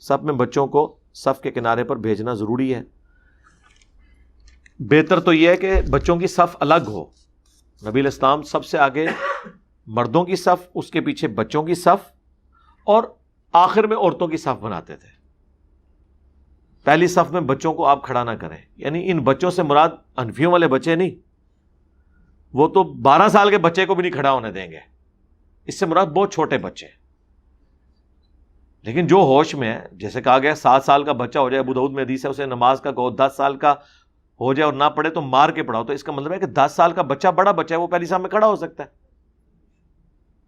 صف میں بچوں کو صف کے کنارے پر بھیجنا ضروری ہے. بہتر تو یہ ہے کہ بچوں کی صف الگ ہو. نبی علیہ السلام سب سے آگے مردوں کی صف، اس کے پیچھے بچوں کی صف، اور آخر میں عورتوں کی صف بناتے تھے. پہلی صف میں بچوں کو آپ کھڑا نہ کریں. یعنی ان بچوں سے مراد حنفیوں والے بچے نہیں، وہ تو 12 سال کے بچے کو بھی نہیں کھڑا ہونے دیں گے. اس سے مراد بہت چھوٹے بچے. لیکن جو ہوش میں ہے، جیسے کہا گیا 7 سال کا بچہ ہو جائے، ابو داؤد میں حدیث ہے، اسے نماز کا کہو، 10 سال کا ہو جائے اور نہ پڑھے تو مار کے پڑھاؤ. تو اس کا مطلب ہے کہ 10 سال کا بچہ بڑا بچہ ہے، وہ پہلی صف میں کھڑا ہو سکتا ہے.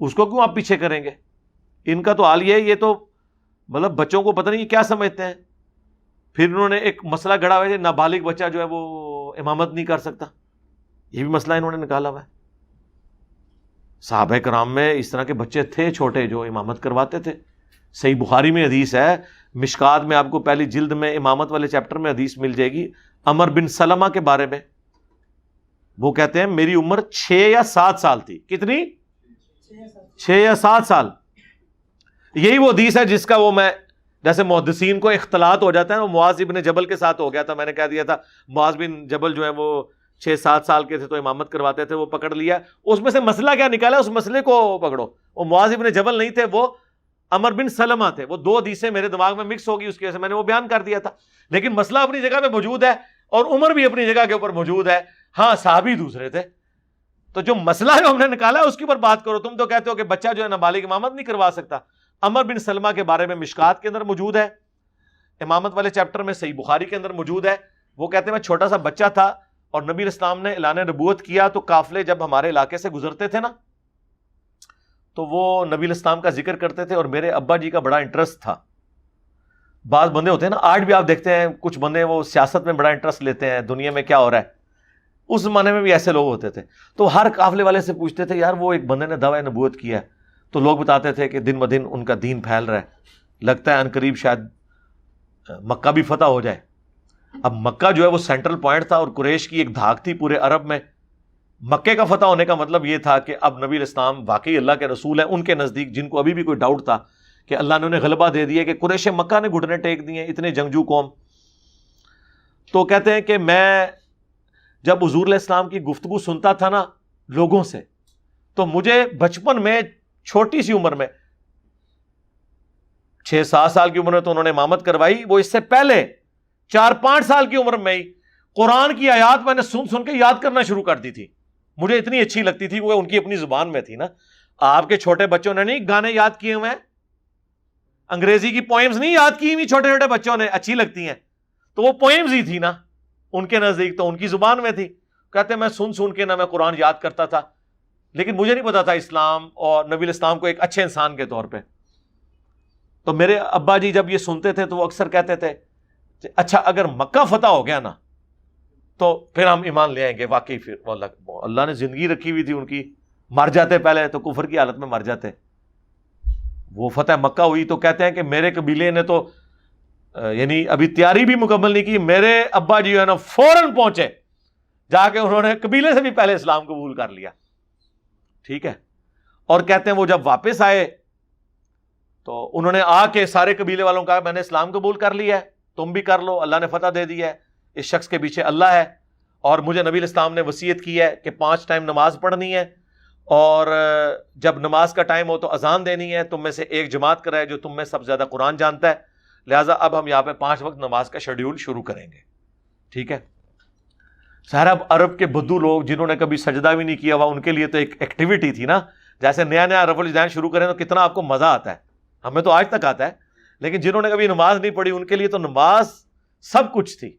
اس کو کیوں آپ پیچھے کریں گے؟ ان کا تو حال یہ ہے، یہ تو مطلب بچوں کو پتہ نہیں کیا سمجھتے ہیں. پھر انہوں نے ایک مسئلہ گھڑا ہوا ہے، نابالغ بچہ جو ہے وہ امامت نہیں کر سکتا. یہ بھی مسئلہ انہوں نے نکالا ہوا ہے. صحابہ کرام میں اس طرح کے بچے تھے چھوٹے جو امامت کرواتے تھے. صحیح بخاری میں حدیث ہے، مشکات میں آپ کو پہلی جلد میں امامت والے چیپٹر میں حدیث مل جائے گی عمر بن سلمہ کے بارے میں. وہ کہتے ہیں میری عمر 6 یا 7 سال تھی. کتنی؟ 6 یا 7 سال. یہی وہ حدیث ہے جس کا وہ میں جیسے محدثین کو اختلاط ہو جاتا ہے، وہ معاذ ابن جبل کے ساتھ ہو گیا تھا. میں نے کہہ دیا تھا معاذ بن جبل جو ہے وہ 6-7 سال کے تھے تو امامت کرواتے تھے، وہ پکڑ لیا. اس میں سے مسئلہ کیا نکالا، اس مسئلے کو پکڑو. وہ معاذ ابن جبل نہیں تھے، وہ عمر بن سلمہ تھے. وہ 2 حدیثیں میرے دماغ میں مکس ہو گئی، اس کی وجہ سے میں نے وہ بیان کر دیا تھا. لیکن مسئلہ اپنی جگہ پہ موجود ہے اور عمر بھی اپنی جگہ کے اوپر موجود ہے. ہاں صحابی دوسرے تھے. تو جو مسئلہ جو ہم نے نکالا ہے اس کے اوپر بات کرو. تم تو کہتے ہو کہ بچہ جو ہے نابالغ امامت نہیں کروا سکتا. عمر بن سلمہ کے بارے میں مشکات کے اندر موجود ہے، امامت والے چیپٹر میں صحیح بخاری کے اندر موجود ہے. وہ کہتے ہیں میں چھوٹا سا بچہ تھا اور نبی علیہ السلام نے اعلان نبوت کیا تو قافلے جب ہمارے علاقے سے گزرتے تھے نا تو وہ نبی علیہ السلام کا ذکر کرتے تھے اور میرے ابا جی کا بڑا انٹرسٹ تھا. بعض بندے ہوتے ہیں نا، آج بھی آپ دیکھتے ہیں کچھ بندے وہ سیاست میں بڑا انٹرسٹ لیتے ہیں، دنیا میں کیا ہو رہا ہے. اس زمانے میں بھی ایسے لوگ ہوتے تھے. تو ہر قافلے والے سے پوچھتے تھے یار وہ ایک بندے نے دعوی نبوت کیا ہے. تو لوگ بتاتے تھے کہ دن بدن ان کا دین پھیل رہا ہے، لگتا ہے عنقریب شاید مکہ بھی فتح ہو جائے. اب مکہ جو ہے وہ سینٹرل پوائنٹ تھا اور قریش کی ایک دھاک تھی پورے عرب میں. مکے کا فتح ہونے کا مطلب یہ تھا کہ اب نبی علیہ السلام واقعی اللہ کے رسول ہیں. ان کے نزدیک جن کو ابھی بھی کوئی ڈاؤٹ تھا کہ اللہ نے انہیں غلبہ دے دیا کہ قریش مکہ نے گھٹنے ٹیک دیے، اتنے جنگجو قوم. تو کہتے ہیں کہ میں جب حضور علیہ السلام کی گفتگو سنتا تھا نا لوگوں سے، تو مجھے بچپن میں چھوٹی سی عمر میں 6-7 سال کی عمر میں تو انہوں نے امامت کروائی. وہ اس سے پہلے 4-5 سال کی عمر میں ہی قرآن کی آیات میں نے سن کے یاد کرنا شروع کر دی تھی. مجھے اتنی اچھی لگتی تھی، وہ ان کی اپنی زبان میں تھی نا. آپ کے چھوٹے بچوں نے نہیں گانے یاد کیے ہوئے ہیں، انگریزی کی پوئمز نہیں یاد کی ہوئی چھوٹے چھوٹے بچوں نے، اچھی لگتی ہیں. تو وہ پوئمز ہی تھی نا ان کے نزدیک، تو ان کی زبان میں تھی. کہتے میں سن کے نا میں قرآن یاد کرتا تھا، لیکن مجھے نہیں پتا تھا اسلام اور نبی علیہ السلام کو ایک اچھے انسان کے طور پہ. تو میرے ابا جی جب یہ سنتے تھے تو وہ اکثر کہتے تھے اچھا اگر مکہ فتح ہو گیا نا تو پھر ہم ایمان لے آئیں گے. واقعی پھر اللہ نے زندگی رکھی ہوئی تھی ان کی، مر جاتے پہلے تو کفر کی حالت میں مر جاتے. وہ فتح مکہ ہوئی تو کہتے ہیں کہ میرے قبیلے نے تو یعنی ابھی تیاری بھی مکمل نہیں کی، میرے ابا جی ہے نا فوراً پہنچے، جا کے انہوں نے قبیلے سے بھی پہلے اسلام قبول کر لیا. ٹھیک ہے. اور کہتے ہیں وہ جب واپس آئے تو انہوں نے آ کے سارے قبیلے والوں کا میں نے اسلام قبول کر لیا ہے، تم بھی کر لو، اللہ نے فتح دے دی ہے، اس شخص کے پیچھے اللہ ہے. اور مجھے نبی علیہ السلام نے وصیت کی ہے کہ 5 ٹائم نماز پڑھنی ہے اور جب نماز کا ٹائم ہو تو اذان دینی ہے. تم میں سے ایک جماعت کرائے جو تم میں سب سے زیادہ قرآن جانتا ہے. لہٰذا اب ہم یہاں پہ 5 وقت نماز کا شیڈیول شروع کریں گے. ٹھیک ہے. سارا اب عرب کے بدو لوگ جنہوں نے کبھی سجدہ بھی نہیں کیا ہوا، ان کے لیے تو ایک ایکٹیویٹی تھی نا. جیسے نیا رفع الیدین شروع کریں تو کتنا آپ کو مزہ آتا ہے، ہمیں تو آج تک آتا ہے، لیکن جنہوں نے کبھی نماز نہیں پڑھی ان کے لیے تو نماز سب کچھ تھی.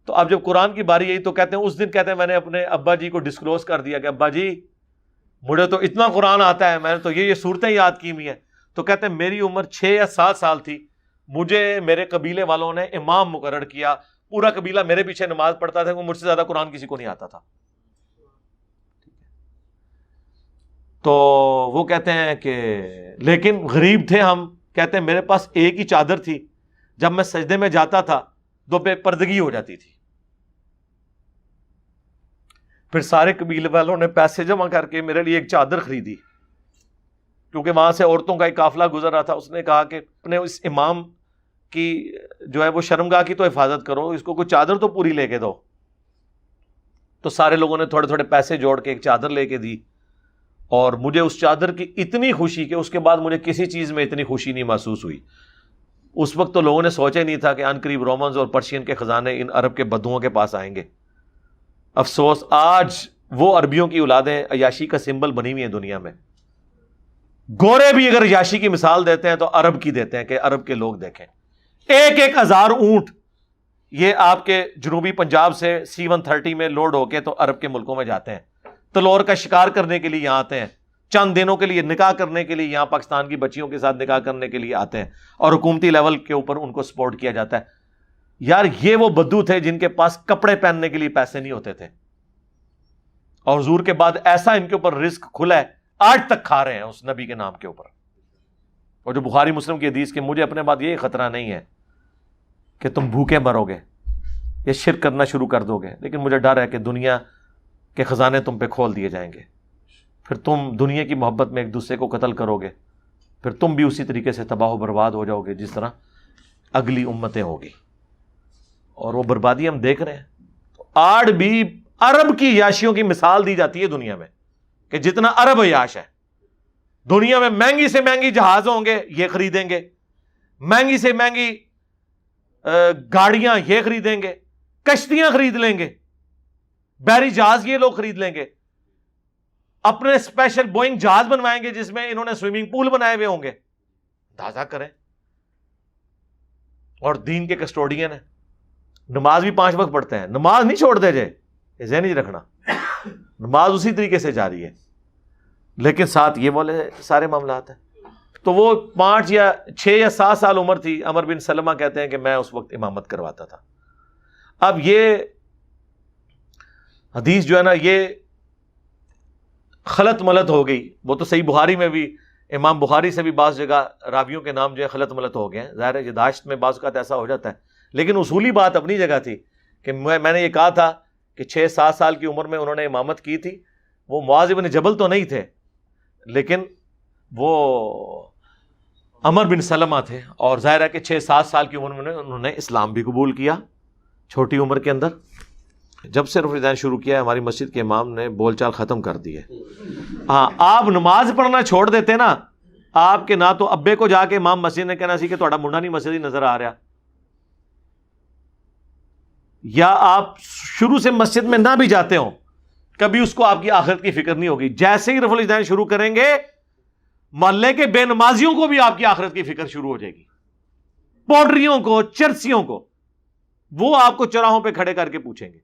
تو اب جب قرآن کی باری آئی تو کہتے ہیں اس دن کہتے ہیں میں نے اپنے ابا جی کو ڈسکلوز کر دیا کہ ابا جی مجھے تو اتنا قرآن آتا ہے، میں نے تو یہ صورتیں یاد کی ہوئی ہیں. تو کہتے ہیں میری عمر 6 یا 7 سال تھی، مجھے میرے قبیلے والوں نے امام مقرر کیا، پورا قبیلہ میرے پیچھے نماز پڑھتا تھا، مجھ سے زیادہ قرآن کسی کو نہیں آتا تھا. تو وہ کہتے ہیں کہ لیکن غریب تھے ہم. کہتے ہیں میرے پاس ایک ہی چادر تھی، جب میں سجدے میں جاتا تھا تو بے پردگی ہو جاتی تھی. پھر سارے قبیلے والوں نے پیسے جمع کر کے میرے لیے ایک چادر خریدی، کیونکہ وہاں سے عورتوں کا ایک قافلہ گزر رہا تھا. اس نے کہا کہ اپنے اس امام کی جو ہے وہ شرمگاہ کی تو حفاظت کرو، اس کو کوئی چادر تو پوری لے کے دو. تو سارے لوگوں نے تھوڑے تھوڑے پیسے جوڑ کے ایک چادر لے کے دی، اور مجھے اس چادر کی اتنی خوشی کہ اس کے بعد مجھے کسی چیز میں اتنی خوشی نہیں محسوس ہوئی. اس وقت تو لوگوں نے سوچا ہی نہیں تھا کہ ان قریب رومنز اور پرشین کے خزانے ان عرب کے بدوؤں کے پاس آئیں گے. افسوس آج وہ عربیوں کی اولادیں عیاشی کا سمبل بنی ہوئی ہیں دنیا میں. گورے بھی اگر عیاشی کی مثال دیتے ہیں تو عرب کی دیتے ہیں کہ عرب کے لوگ دیکھیں 1,000 اونٹ یہ آپ کے جنوبی پنجاب سے C-130 میں لوڈ ہو کے تو عرب کے ملکوں میں جاتے ہیں، تلور کا شکار کرنے کے لیے یہاں آتے ہیں، چند دنوں کے لیے نکاح کرنے کے لیے یہاں پاکستان کی بچیوں کے ساتھ نکاح کرنے کے لیے آتے ہیں، اور حکومتی لیول کے اوپر ان کو سپورٹ کیا جاتا ہے. یار یہ وہ بدو تھے جن کے پاس کپڑے پہننے کے لیے پیسے نہیں ہوتے تھے، اور حضور کے بعد ایسا ان کے اوپر رزق کھلا ہے، آج تک کھا رہے ہیں اس نبی کے نام کے اوپر. اور جو بخاری مسلم کی حدیث کہ مجھے اپنے بعد یہ خطرہ نہیں ہے کہ تم بھوکے مرو گے یا شرک کرنا شروع کر دو گے، لیکن مجھے ڈر ہے کہ دنیا کے خزانے تم پہ کھول دیے جائیں گے، پھر تم دنیا کی محبت میں ایک دوسرے کو قتل کرو گے، پھر تم بھی اسی طریقے سے تباہ و برباد ہو جاؤ گے جس طرح اگلی امتیں ہوگی. اور وہ بربادی ہم دیکھ رہے ہیں. تو آج بھی عرب کی عیاشیوں کی مثال دی جاتی ہے دنیا میں کہ جتنا عرب عیاش ہے دنیا میں، مہنگی سے مہنگی جہاز ہوں گے یہ خریدیں گے، مہنگی سے مہنگی گاڑیاں یہ خریدیں گے، کشتیاں خرید لیں گے، بحری جہاز یہ لوگ خرید لیں گے، اپنے اسپیشل بوئنگ جہاز بنوائیں گے جس میں انہوں نے سوئمنگ پول بنائے ہوئے ہوں گے. اندازہ کریں. اور دین کے کسٹوڈین ہیں، نماز بھی 5 وقت پڑھتے ہیں، نماز نہیں چھوڑ دے جائے، یہ ذہن نہیں رکھنا، نماز اسی طریقے سے جاری ہے، لیکن ساتھ یہ والے سارے معاملات ہیں. تو وہ 5 یا 6 یا 7 سال عمر تھی. عمر بن سلمہ کہتے ہیں کہ میں اس وقت امامت کرواتا تھا. اب یہ حدیث جو ہے نا یہ خلط ملط ہو گئی. وہ تو صحیح بخاری میں بھی، امام بخاری سے بھی بعض جگہ راویوں کے نام جو ہے خلط ملط ہو گئے ہیں. ظاہر ہے یاداشت میں بعض اوقات ایسا ہو جاتا ہے، لیکن اصولی بات اپنی جگہ تھی کہ میں نے یہ کہا تھا کہ 6-7 سال کی عمر میں انہوں نے امامت کی تھی. وہ معاذ بن جبل تو نہیں تھے، لیکن وہ عمر بن سلمہ تھے، اور ظاہر ہے کہ 6-7 سال کی عمر میں انہوں نے اسلام بھی قبول کیا چھوٹی عمر کے اندر. جب سے رفع الیدین شروع کیا ہے ہماری مسجد کے امام نے بول چال ختم کر دی ہے. ہاں آپ نماز پڑھنا چھوڑ دیتے نا، آپ کے نہ تو ابے کو جا کے امام مسجد نے کہنا سی کہ تہاڈا منڈا نہیں مسجد ہی نظر آ رہا، یا آپ شروع سے مسجد میں نہ بھی جاتے ہوں کبھی اس کو آپ کی آخرت کی فکر نہیں ہوگی. جیسے ہی رفع الیدین شروع کریں گے محلے کے بے نمازیوں کو بھی آپ کی آخرت کی فکر شروع ہو جائے گی، پوڈریوں کو، چرسیوں کو، وہ آپ کو چوراہوں پہ کھڑے کر کے پوچھیں گے.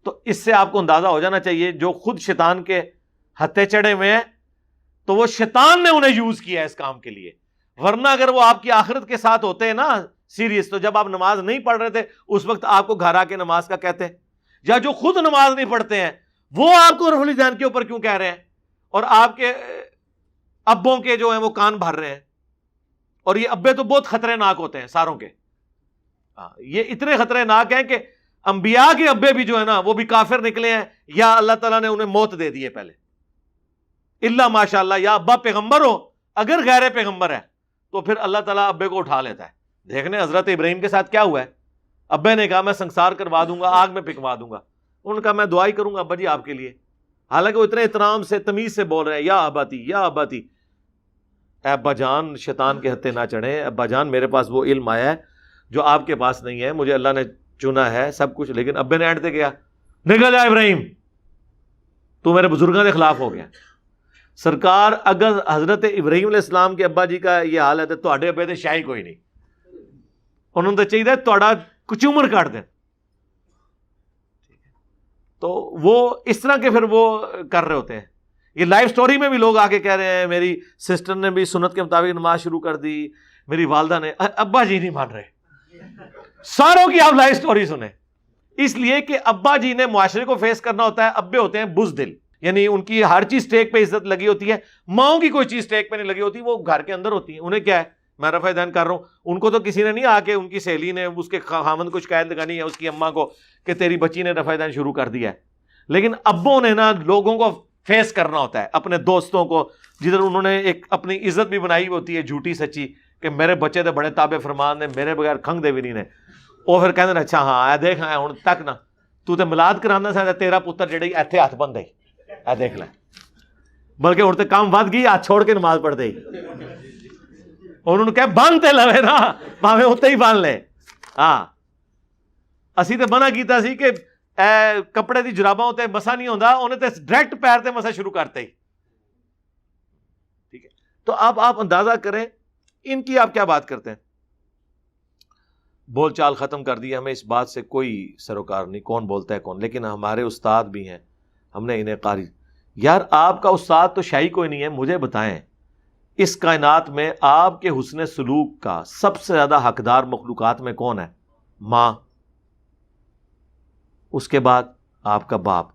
تو اس سے آپ کو اندازہ ہو جانا چاہیے جو خود شیطان کے ہتھے چڑھے ہوئے ہیں تو وہ شیطان نے انہیں یوز کیا ہے اس کام کے لیے. ورنہ اگر وہ آپ کی آخرت کے ساتھ ہوتے ہیں نا سیریس، تو جب آپ نماز نہیں پڑھ رہے تھے اس وقت آپ کو گھر آ کے نماز کا کہتے ہیں. یا جو خود نماز نہیں پڑھتے ہیں وہ آپ کو رفع الیدین کے اوپر کیوں کہہ رہے ہیں، اور آپ کے ابوں کے جو ہیں وہ کان بھر رہے ہیں. اور یہ ابے تو بہت خطرے ناک ہوتے ہیں ساروں کے. یہ اتنے خطرے ناک ہیں کہ انبیاء کے ابے بھی جو ہے نا وہ بھی کافر نکلے ہیں، یا اللہ تعالیٰ نے انہیں موت دے دی ہے پہلے. اللہ ماشاء اللہ، یا ابا پیغمبر ہو، اگر غیر پیغمبر ہے تو پھر اللہ تعالیٰ ابے کو اٹھا لیتا ہے. دیکھنے حضرت ابراہیم کے ساتھ کیا ہوا ہے، ابے نے کہا میں سنسار کروا دوں گا، آگ میں پھینکوا دوں گا. انہوں نے کہا میں دعائی کروں گا ابا جی آپ کے لیے، حالانکہ وہ اتنے احترام سے تمیز سے بول رہے ہیں یا اباتی یا اباتی. اے ابا جان شیطان کے ہتھے نہ چڑھیں، ابا جان میرے پاس وہ علم آیا ہے جو آپ کے پاس نہیں ہے، مجھے اللہ نے چنا ہے سب کچھ. لیکن ابے نے اینڈ دے گیا نکل جا ابراہیم، تو میرے بزرگوں کے خلاف ہو گیا. سرکار اگر حضرت ابراہیم علیہ السلام کے ابا جی کا یہ حال ہے تو تواڈے ابے تے شاہی کوئی نہیں، انہوں نے چاہیے تہاڈا کچومر کاٹ دیں. تو وہ اس طرح کے پھر وہ کر رہے ہوتے ہیں. یہ لائف سٹوری میں بھی لوگ آ کے کہہ رہے ہیں میری سسٹر نے بھی سنت کے مطابق نماز شروع کر دی، میری والدہ نے، ابا جی نہیں مان رہے. ساروں کی آپ لائف سٹوری سنیں، اس لیے کہ ابا جی نے معاشرے کو فیس کرنا ہوتا ہے. ابے ہوتے ہیں بزدل، یعنی ان کی ہر چیز ٹیک پہ عزت لگی ہوتی ہے. ماؤں کی کوئی چیز ٹیک پہ نہیں لگی ہوتی، وہ گھر کے اندر ہوتی ہیں. انہیں کیا ہے میں رفع الیدین کر رہا ہوں، ان کو تو کسی نے نہیں آ کے، ان کی سہیلی نے اس کے خاوند کو شکایت لگانی ہے اس کی اماں کو کہ تیری بچی نے رفع الیدین شروع کر دیا ہے. لیکن ابوں نے نا لوگوں کو فیس کرنا ہوتا ہے، اپنے دوستوں کو، جدھر انہوں نے ایک اپنی عزت بھی بنائی ہوتی ہے جھوٹی سچی کہ میرے بچے دے بڑے تابع فرمان نے, میرے بغیر کھنگ دے بھی نہیں نے. وہ پھر کہندے اچھا ہاں اے دیکھ ہوں تک نا تو تے ملاد کرانا سا تیرا پتر جڑی ایتھے ہاتھ بن دے اے دیکھ لے, بلکہ ہن تے کام ود گئی, ہاتھ چھوڑ کے نماز پڑھ دے. انہوں نے کہا بن تے لوے نا بھاویں اتنے ہی بن لے. ہاں اسی تے منع کیتا سی کہ اے کپڑے دی جراباں تے مسا نہیں ہوندا, انہیں تے ڈائریکٹ پیر تے مسا شروع کرتے ہی. ٹھیک ہے, تو اب آپ اندازہ کریں ان کی آپ کیا بات کرتے ہیں. بول چال ختم کر دی, ہمیں اس بات سے کوئی سروکار نہیں کون بولتا ہے کون, لیکن ہمارے استاد بھی ہیں, ہم نے انہیں قاری. یار آپ کا استاد تو شاہی کوئی نہیں ہے, مجھے بتائیں اس کائنات میں آپ کے حسن سلوک کا سب سے زیادہ حقدار مخلوقات میں کون ہے؟ ماں, اس کے بعد آپ کا باپ.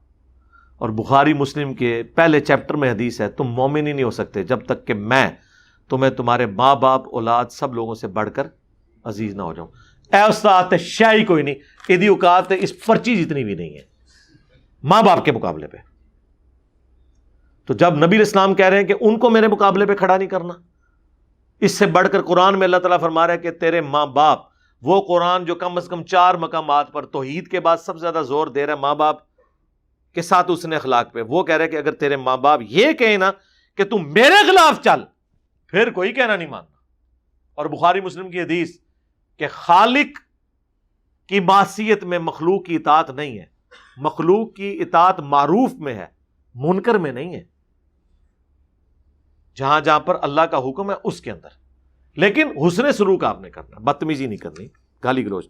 اور بخاری مسلم کے پہلے چیپٹر میں حدیث ہے, تم مومن ہی نہیں ہو سکتے جب تک کہ میں تمہیں تمہارے ماں باپ اولاد سب لوگوں سے بڑھ کر عزیز نہ ہو جاؤں. اے استاد تے شاہی کوئی نہیں, ایدی اوقات اس پرچی جتنی بھی نہیں ہے ماں باپ کے مقابلے پہ. تو جب نبی علیہ السلام کہہ رہے ہیں کہ ان کو میرے مقابلے پہ کھڑا نہیں کرنا, اس سے بڑھ کر قرآن میں اللہ تعالیٰ فرما رہا ہے کہ تیرے ماں باپ, وہ قرآن جو کم از کم 4 مقامات پر توحید کے بعد سب سے زیادہ زور دے رہا ہے ماں باپ کے ساتھ اس نے اخلاق پہ, وہ کہہ رہے کہ اگر تیرے ماں باپ یہ کہیں نا کہ تم میرے خلاف چل, پھر کوئی کہنا نہیں ماننا. اور بخاری مسلم کی حدیث کہ خالق کی معصیت میں مخلوق کی اطاعت نہیں ہے, مخلوق کی اطاعت معروف میں ہے, منکر میں نہیں ہے. جہاں جہاں پر اللہ کا حکم ہے اس کے اندر, لیکن حسن سلوک آپ نے کرنا, بدتمیزی نہیں کرنی, گالی گلوچ